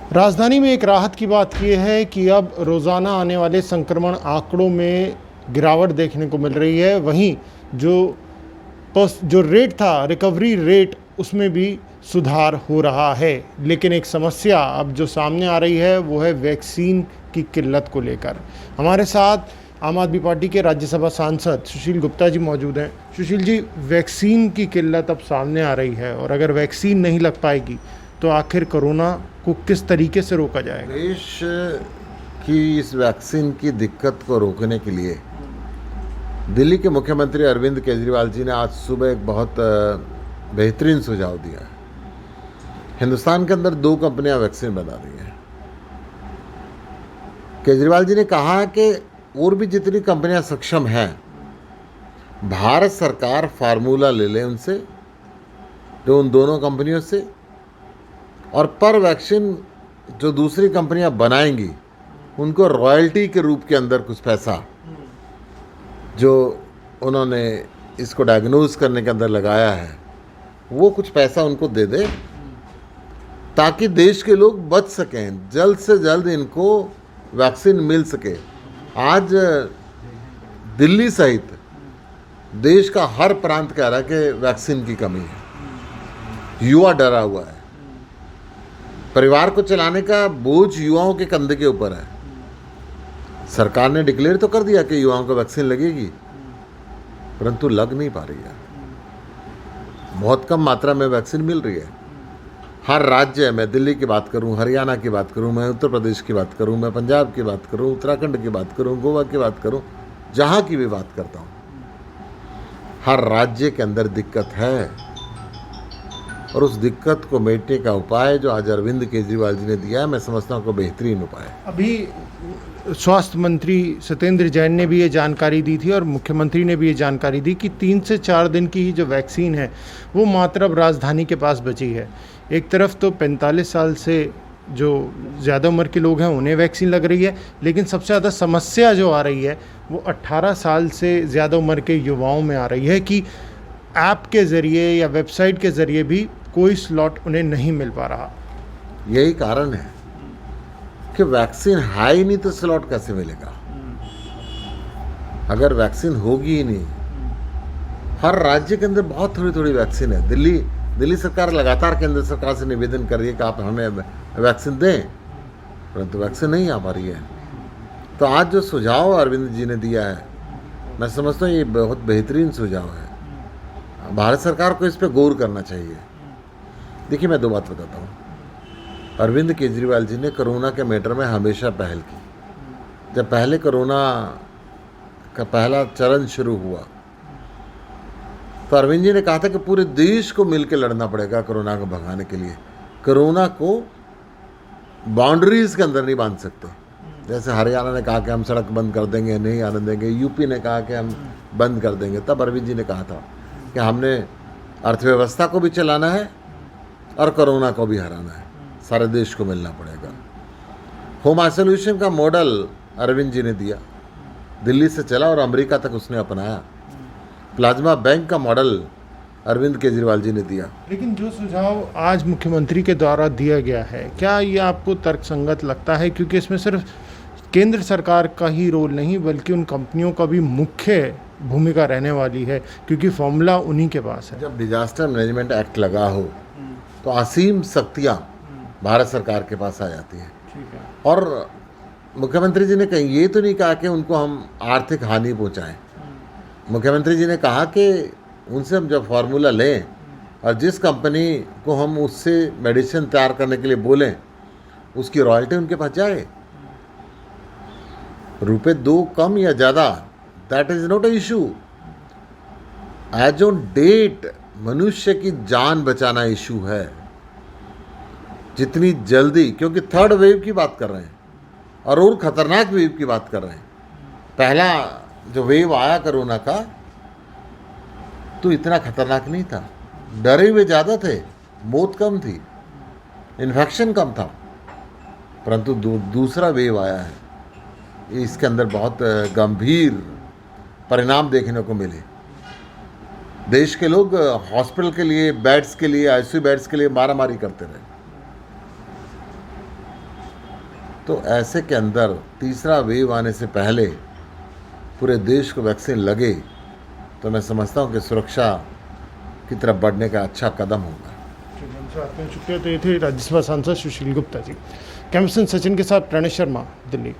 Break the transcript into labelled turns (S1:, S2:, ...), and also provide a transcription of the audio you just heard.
S1: राजधानी में एक राहत की बात यह है कि अब रोज़ाना आने वाले संक्रमण आंकड़ों में गिरावट देखने को मिल रही है। वहीं जो रेट था, रिकवरी रेट, उसमें भी सुधार हो रहा है। लेकिन एक समस्या अब जो सामने आ रही है वो है वैक्सीन की किल्लत को लेकर। हमारे साथ आम आदमी पार्टी के राज्यसभा सांसद सुशील गुप्ता जी मौजूद हैं। सुशील जी, वैक्सीन की किल्लत अब सामने आ रही है और अगर वैक्सीन नहीं लग पाएगी तो आखिर कोरोना को किस तरीके से रोका जाएगा?
S2: देश की इस वैक्सीन की दिक्कत को रोकने के लिए दिल्ली के मुख्यमंत्री अरविंद केजरीवाल जी ने आज सुबह एक बहुत बेहतरीन सुझाव दिया है। हिंदुस्तान के अंदर 2 कंपनियां वैक्सीन बना रही हैं। केजरीवाल जी ने कहा कि और भी जितनी कंपनियां सक्षम हैं, भारत सरकार फार्मूला ले ले उनसे, जो उन दोनों कंपनियों से, और पर वैक्सीन जो दूसरी कंपनियां बनाएंगी उनको रॉयल्टी के रूप के अंदर कुछ पैसा जो उन्होंने इसको डायग्नोज करने के अंदर लगाया है, वो कुछ पैसा उनको दे दे ताकि देश के लोग बच सकें, जल्द से जल्द इनको वैक्सीन मिल सके। आज दिल्ली सहित देश का हर प्रांत कह रहा है कि वैक्सीन की कमी है। युवा डरा हुआ है। परिवार को चलाने का बोझ युवाओं के कंधे के ऊपर है। सरकार ने डिक्लेयर तो कर दिया कि युवाओं को वैक्सीन लगेगी, परंतु लग नहीं पा रही है। बहुत कम मात्रा में वैक्सीन मिल रही है। हर राज्य, मैं दिल्ली की बात करूं, हरियाणा की बात करूं, मैं उत्तर प्रदेश की बात करूं, मैं पंजाब की बात करूं, उत्तराखंड की बात करूं, गोवा की बात करूं, जहां की भी बात करता हूं, हर राज्य के अंदर दिक्कत है। और उस दिक्कत को मेटने का उपाय जो आज अरविंद केजरीवाल जी ने दिया है, मैं समझता हूँ को बेहतरीन उपाय है।
S1: अभी स्वास्थ्य मंत्री सत्येंद्र जैन ने भी ये जानकारी दी थी और मुख्यमंत्री ने भी ये जानकारी दी कि 3 से 4 दिन की ही जो वैक्सीन है वो मात्र अब राजधानी के पास बची है। एक तरफ तो 45 साल से जो ज़्यादा उम्र के लोग हैं उन्हें वैक्सीन लग रही है, लेकिन सबसे ज़्यादा समस्या जो आ रही है वो 18 साल से ज़्यादा उम्र के युवाओं में आ रही है कि ऐप के ज़रिए या वेबसाइट के ज़रिए भी कोई स्लॉट उन्हें नहीं मिल पा रहा।
S2: यही कारण है कि वैक्सीन है ही नहीं तो स्लॉट कैसे मिलेगा। अगर वैक्सीन होगी ही नहीं, हर राज्य के अंदर बहुत थोड़ी थोड़ी वैक्सीन है। दिल्ली सरकार लगातार केंद्र सरकार से निवेदन कर रही है कि आप हमें वैक्सीन दें, परंतु वैक्सीन नहीं आ पा रही है। तो आज जो सुझाव अरविंद जी ने दिया है, मैं समझता हूँ ये बहुत बेहतरीन सुझाव है। भारत सरकार को इस पर गौर करना चाहिए। देखिए, मैं 2 बात बताता हूँ। अरविंद केजरीवाल जी ने कोरोना के मैटर में हमेशा पहल की। जब पहले कोरोना का पहला चरण शुरू हुआ तो अरविंद जी ने कहा था कि पूरे देश को मिलकर लड़ना पड़ेगा कोरोना को भगाने के लिए। कोरोना को बाउंड्रीज के अंदर नहीं बांध सकते। जैसे हरियाणा ने कहा कि हम सड़क बंद कर देंगे, नहीं आने देंगे, यूपी ने कहा कि हम बंद कर देंगे, तब अरविंद जी ने कहा था कि हमने अर्थव्यवस्था को भी चलाना है और कोरोना को भी हराना है, सारे देश को मिलना पड़ेगा। होम आइसोलेशन का मॉडल अरविंद जी ने दिया, दिल्ली से चला और अमेरिका तक उसने अपनाया। प्लाज्मा बैंक का मॉडल अरविंद केजरीवाल जी ने दिया।
S1: लेकिन जो सुझाव आज मुख्यमंत्री के द्वारा दिया गया है, क्या ये आपको तर्कसंगत लगता है? क्योंकि इसमें सिर्फ केंद्र सरकार का ही रोल नहीं बल्कि उन कंपनियों का भी मुख्य भूमिका रहने वाली है, क्योंकि फॉर्मूला उन्हीं के पास है।
S2: जब डिजास्टर मैनेजमेंट एक्ट लगा हो तो असीम शक्तियाँ भारत सरकार के पास आ जाती हैं। और मुख्यमंत्री जी ने कहीं ये तो नहीं कहा कि उनको हम आर्थिक हानि पहुंचाएं। मुख्यमंत्री जी ने कहा कि उनसे हम जब फार्मूला लें और जिस कंपनी को हम उससे मेडिसिन तैयार करने के लिए बोलें, उसकी रॉयल्टी उनके पास जाए। ₹2 कम या ज़्यादा, that is not a issue. As on date मनुष्य की जान बचाना इशू है। जितनी जल्दी, क्योंकि 3rd वेव की बात कर रहे हैं और खतरनाक वेव की बात कर रहे हैं। पहला जो वेव आया कोरोना का तो इतना खतरनाक नहीं था, डरे हुए ज़्यादा थे, मौत कम थी, इन्फेक्शन कम था, परंतु दूसरा वेव आया है, इसके अंदर बहुत गंभीर परिणाम देखने को मिले। देश के लोग हॉस्पिटल के लिए, बेड्स के लिए, आईसीयू बेड्स के लिए मारामारी करते रहे। तो ऐसे के अंदर तीसरा वेव आने से पहले पूरे देश को वैक्सीन लगे तो मैं समझता हूँ कि सुरक्षा की तरफ बढ़ने का अच्छा कदम होगा।
S1: हमसे बात करने शुक्रिया। तो ये थे राज्यसभा सांसद सुशील गुप्ता जी। कैमरा पर्सन सचिन के साथ प्रणेश शर्मा, दिल्ली।